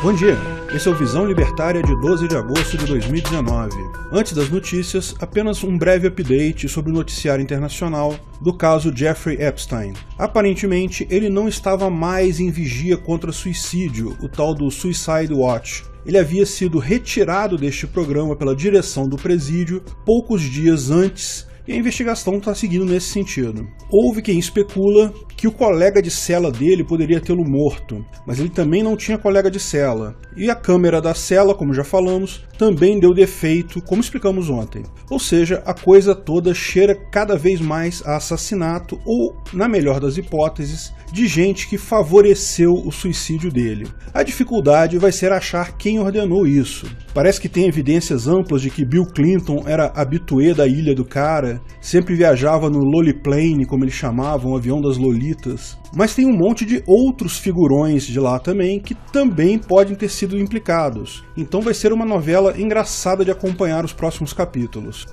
Bom dia, esse é o Visão Libertária de 12 de agosto de 2019. Antes das notícias, apenas um breve update sobre o noticiário internacional do caso Jeffrey Epstein. Aparentemente, ele não estava mais em vigia contra suicídio, o tal do Suicide Watch. Ele havia sido retirado deste programa pela direção do presídio poucos dias antes, e a investigação está seguindo nesse sentido. Houve quem especula que o colega de cela dele poderia tê-lo morto, mas ele também não tinha colega de cela. E a câmera da cela, como já falamos, também deu defeito, como explicamos ontem. Ou seja, a coisa toda cheira cada vez mais a assassinato ou, na melhor das hipóteses, de gente que favoreceu o suicídio dele. A dificuldade vai ser achar quem ordenou isso. Parece que tem evidências amplas de que Bill Clinton era habitué da ilha do cara, sempre viajava no Loliplane, como eles chamavam, o avião das Lolitas. Mas tem um monte de outros figurões de lá também que também podem ter sido implicados. Então vai ser uma novela engraçada de acompanhar os próximos capítulos.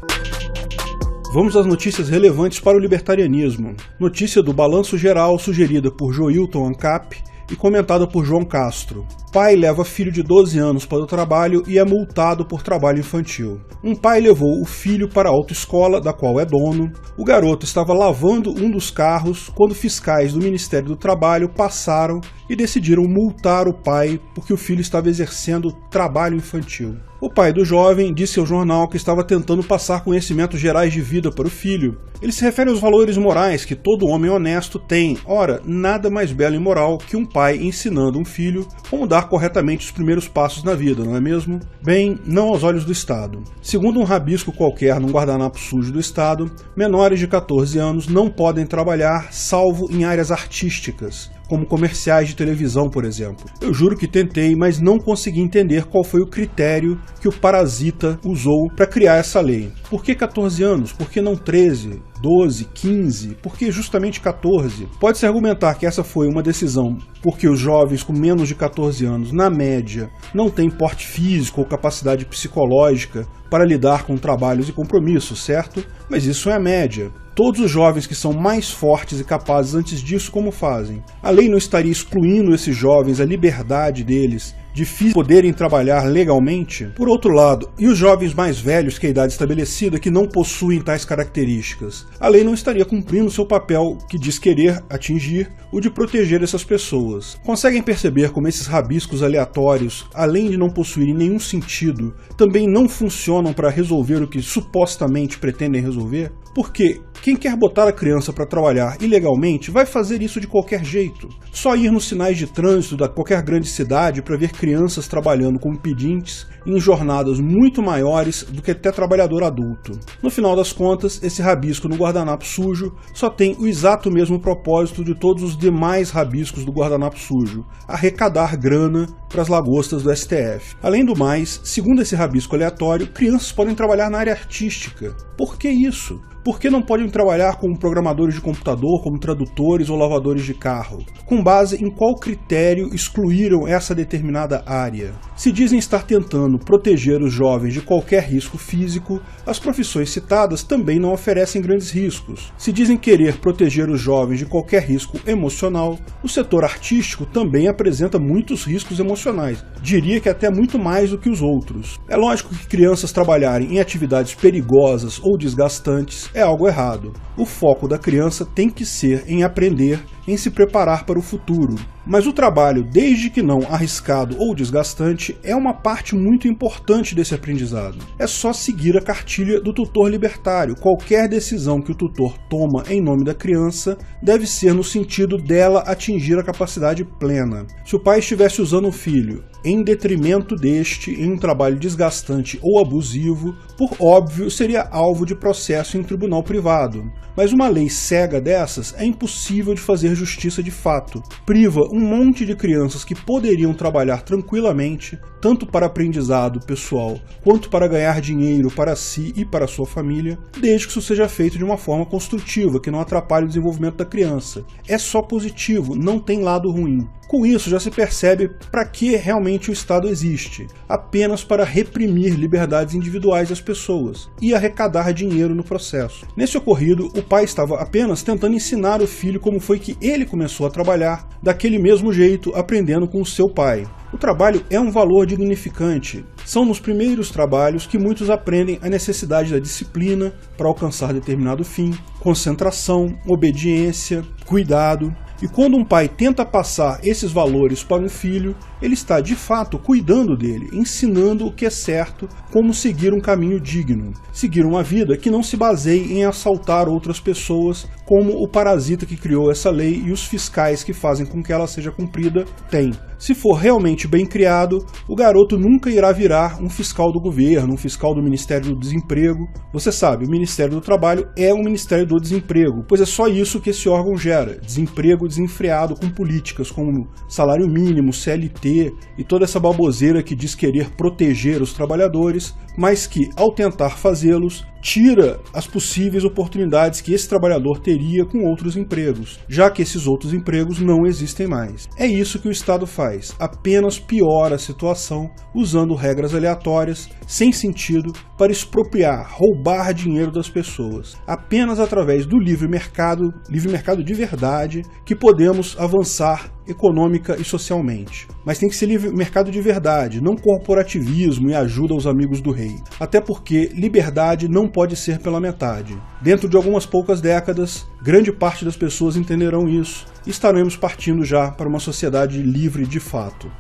Vamos às notícias relevantes para o libertarianismo. Notícia do Balanço Geral sugerida por Joilton Ancap e comentada por João Castro. Pai leva filho de 12 anos para o trabalho e é multado por trabalho infantil. Um pai levou o filho para a autoescola, da qual é dono. O garoto estava lavando um dos carros quando fiscais do Ministério do Trabalho passaram e decidiram multar o pai porque o filho estava exercendo trabalho infantil. O pai do jovem disse ao jornal que estava tentando passar conhecimentos gerais de vida para o filho. Ele se refere aos valores morais que todo homem honesto tem. Ora, nada mais belo e moral que um pai ensinando um filho como dar corretamente os primeiros passos na vida, não é mesmo? Bem, não aos olhos do Estado. Segundo um rabisco qualquer num guardanapo sujo do Estado, menores de 14 anos não podem trabalhar salvo em áreas artísticas, como comerciais de televisão, por exemplo. Eu juro que tentei, mas não consegui entender qual foi o critério que o Parasita usou para criar essa lei. Por que 14 anos? Por que não 13? 12, 15, por que justamente 14? Pode-se argumentar que essa foi uma decisão porque os jovens com menos de 14 anos, na média, não têm porte físico ou capacidade psicológica para lidar com trabalhos e compromissos, certo? Mas isso é a média. Todos os jovens que são mais fortes e capazes antes disso, como fazem? A lei não estaria excluindo esses jovens, a liberdade deles, de poderem trabalhar legalmente? Por outro lado, e os jovens mais velhos que a idade estabelecida que não possuem tais características? A lei não estaria cumprindo seu papel que diz querer atingir, o de proteger essas pessoas. Conseguem perceber como esses rabiscos aleatórios, além de não possuírem nenhum sentido, também não funcionam para resolver o que supostamente pretendem resolver? Porque quem quer botar a criança para trabalhar ilegalmente vai fazer isso de qualquer jeito. Só ir nos sinais de trânsito da qualquer grande cidade para ver crianças trabalhando como pedintes em jornadas muito maiores do que até trabalhador adulto. No final das contas, esse rabisco no guardanapo sujo só tem o exato mesmo propósito de todos os demais rabiscos do guardanapo sujo: arrecadar grana para as lagostas do STF. Além do mais, segundo esse rabisco aleatório, crianças podem trabalhar na área artística. Por que isso? Por que não podem trabalhar como programadores de computador, como tradutores ou lavadores de carro? Com base em qual critério excluíram essa determinada área? Se dizem estar tentando proteger os jovens de qualquer risco físico, as profissões citadas também não oferecem grandes riscos. Se dizem querer proteger os jovens de qualquer risco emocional, o setor artístico também apresenta muitos riscos emocionais, diria que até muito mais do que os outros. É lógico que crianças trabalharem em atividades perigosas ou desgastantes é algo errado. O foco da criança tem que ser em aprender, em se preparar para o futuro. Mas o trabalho, desde que não arriscado ou desgastante, é uma parte muito importante desse aprendizado. É só seguir a cartilha do tutor libertário. Qualquer decisão que o tutor toma em nome da criança deve ser no sentido dela atingir a capacidade plena. Se o pai estivesse usando o filho em detrimento deste em um trabalho desgastante ou abusivo, por óbvio, seria alvo de processo em tribunal privado. Mas uma lei cega dessas é impossível de fazer justiça de fato. Priva um monte de crianças que poderiam trabalhar tranquilamente, tanto para aprendizado pessoal, quanto para ganhar dinheiro para si e para sua família, desde que isso seja feito de uma forma construtiva, que não atrapalhe o desenvolvimento da criança. É só positivo, não tem lado ruim. Com isso já se percebe para que realmente o Estado existe, apenas para reprimir liberdades individuais das pessoas e arrecadar dinheiro no processo. Nesse ocorrido, o pai estava apenas tentando ensinar o filho como foi que ele começou a trabalhar daquele mesmo jeito, aprendendo com o seu pai. O trabalho é um valor dignificante. São nos primeiros trabalhos que muitos aprendem a necessidade da disciplina para alcançar determinado fim, concentração, obediência, cuidado. E quando um pai tenta passar esses valores para um filho, ele está de fato cuidando dele, ensinando o que é certo, como seguir um caminho digno, seguir uma vida que não se baseie em assaltar outras pessoas, como o parasita que criou essa lei e os fiscais que fazem com que ela seja cumprida têm. Se for realmente bem criado, o garoto nunca irá virar um fiscal do governo, um fiscal do Ministério do Desemprego. Você sabe, o Ministério do Trabalho é um Ministério do Desemprego, pois é só isso que esse órgão gera, desemprego desenfreado com políticas como salário mínimo, CLT e toda essa baboseira que diz querer proteger os trabalhadores, mas que, ao tentar fazê-los, tira as possíveis oportunidades que esse trabalhador teria com outros empregos, já que esses outros empregos não existem mais. É isso que o Estado faz, apenas piora a situação, usando regras aleatórias, sem sentido, para expropriar, roubar dinheiro das pessoas. Apenas através do livre mercado de verdade, que podemos avançar econômica e socialmente. Mas tem que ser livre mercado de verdade, não corporativismo e ajuda aos amigos do rei. Até porque liberdade não pode ser pela metade. Dentro de algumas poucas décadas, grande parte das pessoas entenderão isso e estaremos partindo já para uma sociedade livre de fato.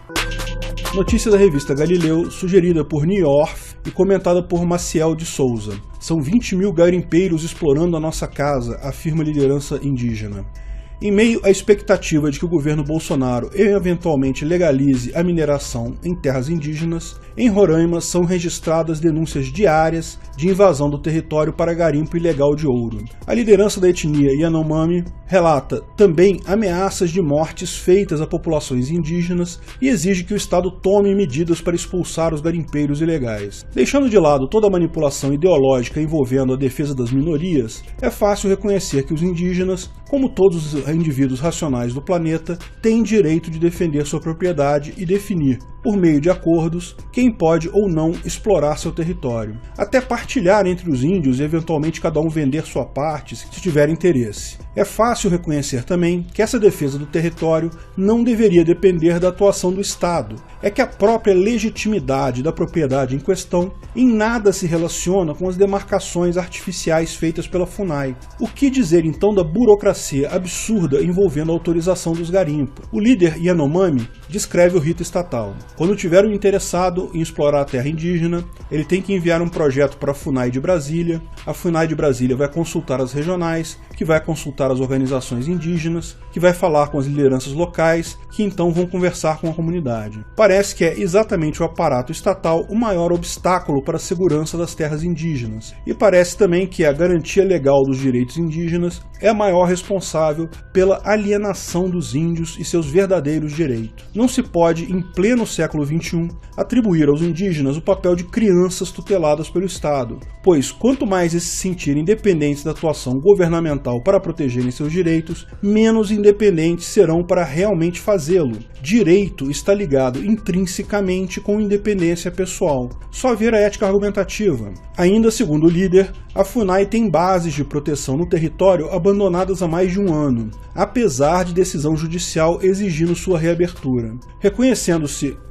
Notícia da revista Galileu, sugerida por Niorf e comentada por Maciel de Souza. São 20 mil garimpeiros explorando a nossa casa, afirma a liderança indígena. Em meio à expectativa de que o governo Bolsonaro eventualmente legalize a mineração em terras indígenas, em Roraima são registradas denúncias diárias de invasão do território para garimpo ilegal de ouro. A liderança da etnia Yanomami relata também ameaças de mortes feitas a populações indígenas e exige que o Estado tome medidas para expulsar os garimpeiros ilegais. Deixando de lado toda a manipulação ideológica envolvendo a defesa das minorias, é fácil reconhecer que os indígenas, como todos os indivíduos racionais do planeta, têm direito de defender sua propriedade e definir, por meio de acordos, quem pode ou não explorar seu território. Até partilhar entre os índios e eventualmente cada um vender sua parte, se tiver interesse. É fácil reconhecer também que essa defesa do território não deveria depender da atuação do Estado. É que a própria legitimidade da propriedade em questão em nada se relaciona com as demarcações artificiais feitas pela FUNAI. O que dizer então da burocracia absurda envolvendo a autorização dos garimpos? O líder Yanomami descreve o rito estatal. Quando tiver um interessado em explorar a terra indígena, ele tem que enviar um projeto para a FUNAI de Brasília. A FUNAI de Brasília vai consultar as regionais, que vai consultar as organizações indígenas, que vai falar com as lideranças locais, que então vão conversar com a comunidade. Parece que é exatamente o aparato estatal o maior obstáculo para a segurança das terras indígenas. E parece também que a garantia legal dos direitos indígenas é a maior responsável pela alienação dos índios e seus verdadeiros direitos. Não se pode, em pleno século XXI, atribuir aos indígenas o papel de crianças tuteladas pelo Estado, pois quanto mais eles se sentirem independentes da atuação governamental para protegerem seus direitos, menos independentes serão para realmente fazê-lo. Direito está ligado intrinsecamente com independência pessoal. Só ver a ética argumentativa. Ainda segundo o líder, a FUNAI tem bases de proteção no território abandonadas há mais de um ano, apesar de decisão judicial exigindo sua reabertura.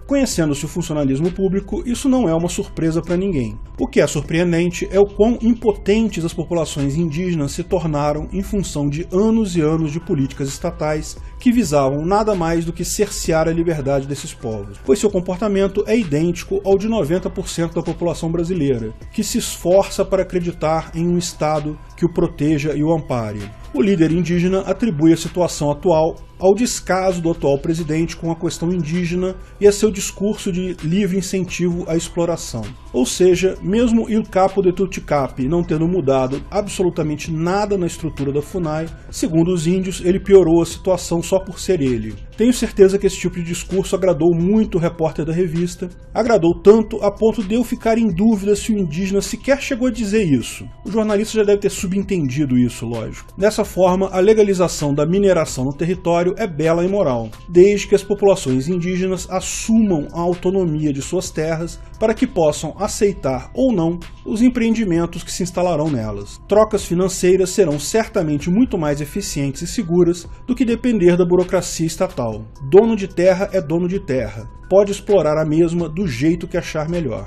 Conhecendo-se o funcionalismo público, isso não é uma surpresa para ninguém. O que é surpreendente é o quão impotentes as populações indígenas se tornaram em função de anos e anos de políticas estatais que visavam nada mais do que cercear a liberdade desses povos, pois seu comportamento é idêntico ao de 90% da população brasileira, que se esforça para acreditar em um Estado que o proteja e o ampare. O líder indígena atribui a situação atual ao descaso do atual presidente com a questão indígena e a seu discurso de livre incentivo à exploração. Ou seja, mesmo Il Capo de Tuticap não tendo mudado absolutamente nada na estrutura da FUNAI, segundo os índios, ele piorou a situação só por ser ele. Tenho certeza que esse tipo de discurso agradou muito o repórter da revista, agradou tanto a ponto de eu ficar em dúvida se o indígena sequer chegou a dizer isso. O jornalista já deve ter subentendido isso, lógico. Dessa forma, a legalização da mineração no território é bela e moral, desde que as populações indígenas assumam a autonomia de suas terras para que possam aceitar ou não os empreendimentos que se instalarão nelas. Trocas financeiras serão certamente muito mais eficientes e seguras do que depender da burocracia estatal. Dono de terra é dono de terra, pode explorar a mesma do jeito que achar melhor.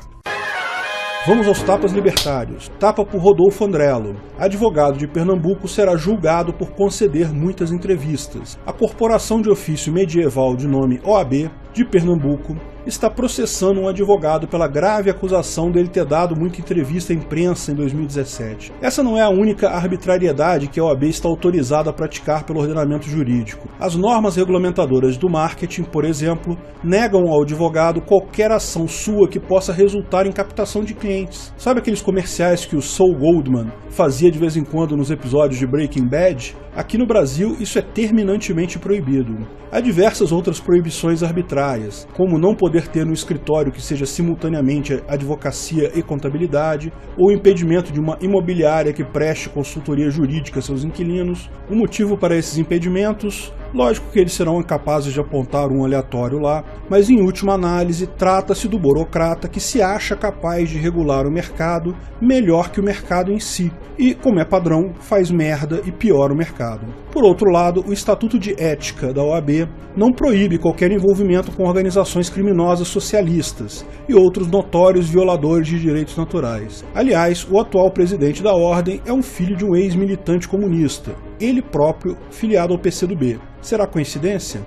Vamos aos tapas libertários. Tapa por Rodolfo Andrello. Advogado de Pernambuco será julgado por conceder muitas entrevistas. A corporação de ofício medieval de nome OAB de Pernambuco está processando um advogado pela grave acusação dele ter dado muita entrevista à imprensa em 2017. Essa não é a única arbitrariedade que a OAB está autorizada a praticar pelo ordenamento jurídico. As normas regulamentadoras do marketing, por exemplo, negam ao advogado qualquer ação sua que possa resultar em captação de clientes. Sabe aqueles comerciais que o Saul Goldman fazia de vez em quando nos episódios de Breaking Bad? Aqui no Brasil, isso é terminantemente proibido. Há diversas outras proibições arbitrárias, como não poder ter um escritório que seja simultaneamente advocacia e contabilidade, ou o impedimento de uma imobiliária que preste consultoria jurídica a seus inquilinos. O motivo para esses impedimentos? Lógico que eles serão incapazes de apontar um aleatório lá, mas em última análise trata-se do burocrata que se acha capaz de regular o mercado melhor que o mercado em si, e, como é padrão, faz merda e piora o mercado. Por outro lado, o Estatuto de Ética da OAB não proíbe qualquer envolvimento com organizações criminosas socialistas e outros notórios violadores de direitos naturais. Aliás, o atual presidente da ordem é um filho de um ex-militante comunista, ele próprio filiado ao PCdoB. Será coincidência?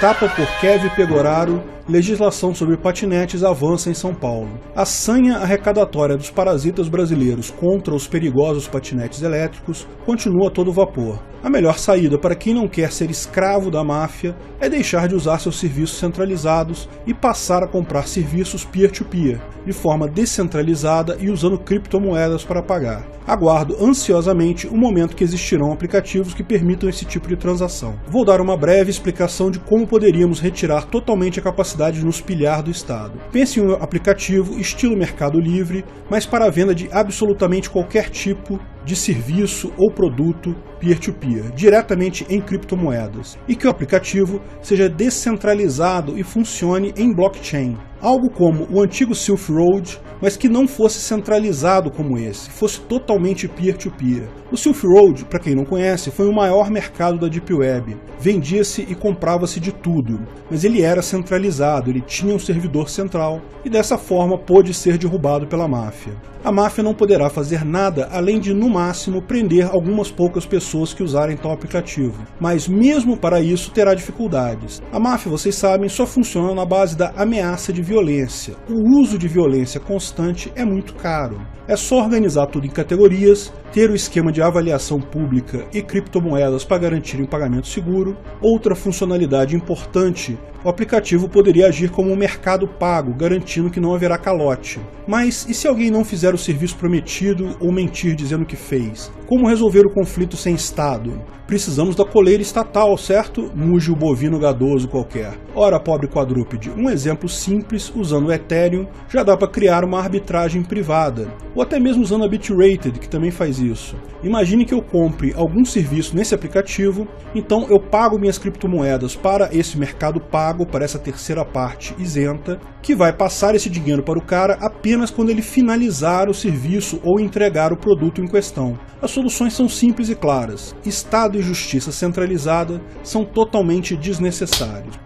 Tapa por Kevin Pegoraro. Legislação sobre patinetes avança em São Paulo. A sanha arrecadatória dos parasitas brasileiros contra os perigosos patinetes elétricos continua a todo vapor. A melhor saída para quem não quer ser escravo da máfia é deixar de usar seus serviços centralizados e passar a comprar serviços peer-to-peer, de forma descentralizada e usando criptomoedas para pagar. Aguardo ansiosamente o momento que existirão aplicativos que permitam esse tipo de transação. Vou dar uma breve explicação de como poderíamos retirar totalmente a capacidade de nos pilhar do Estado. Pense em um aplicativo estilo Mercado Livre, mas para a venda de absolutamente qualquer tipo de serviço ou produto peer-to-peer, diretamente em criptomoedas, e que o aplicativo seja descentralizado e funcione em blockchain. Algo como o antigo Silk Road, mas que não fosse centralizado como esse, fosse totalmente peer-to-peer. O Silk Road, para quem não conhece, foi o maior mercado da Deep Web. Vendia-se e comprava-se de tudo, mas ele era centralizado, ele tinha um servidor central, e dessa forma pôde ser derrubado pela máfia. A máfia não poderá fazer nada além de, no máximo, prender algumas poucas pessoas que usarem tal aplicativo. Mas mesmo para isso terá dificuldades. A máfia, vocês sabem, só funciona na base da ameaça de violência. O uso de violência constante é muito caro. É só organizar tudo em categorias, ter o esquema de avaliação pública e criptomoedas para garantir um pagamento seguro. Outra funcionalidade importante, o aplicativo poderia agir como um mercado pago, garantindo que não haverá calote. Mas e se alguém não fizer o serviço prometido ou mentir dizendo que fez? Como resolver o conflito sem Estado? Precisamos da coleira estatal, certo? Muge o bovino gadoso qualquer. Ora, pobre quadrúpede, um exemplo simples, usando o Ethereum, já dá para criar uma arbitragem privada. Ou até mesmo usando a Bitrated, que também faz isso. Imagine que eu compre algum serviço nesse aplicativo, então eu pago minhas criptomoedas para esse mercado pago, para essa terceira parte isenta, que vai passar esse dinheiro para o cara apenas quando ele finalizar o serviço ou entregar o produto em questão. As soluções são simples e claras. Estado e justiça centralizada são totalmente desnecessários.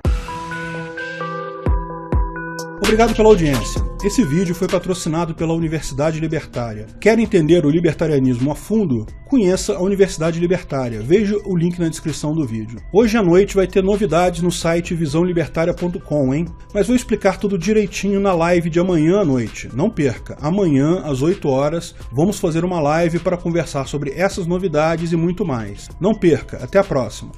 Obrigado pela audiência. Esse vídeo foi patrocinado pela Universidade Libertária. Quer entender o libertarianismo a fundo? Conheça a Universidade Libertária. Veja o link na descrição do vídeo. Hoje à noite vai ter novidades no site visãolibertaria.com, hein? Mas vou explicar tudo direitinho na live de amanhã à noite. Não perca, amanhã às 8 horas vamos fazer uma live para conversar sobre essas novidades e muito mais. Não perca, até a próxima.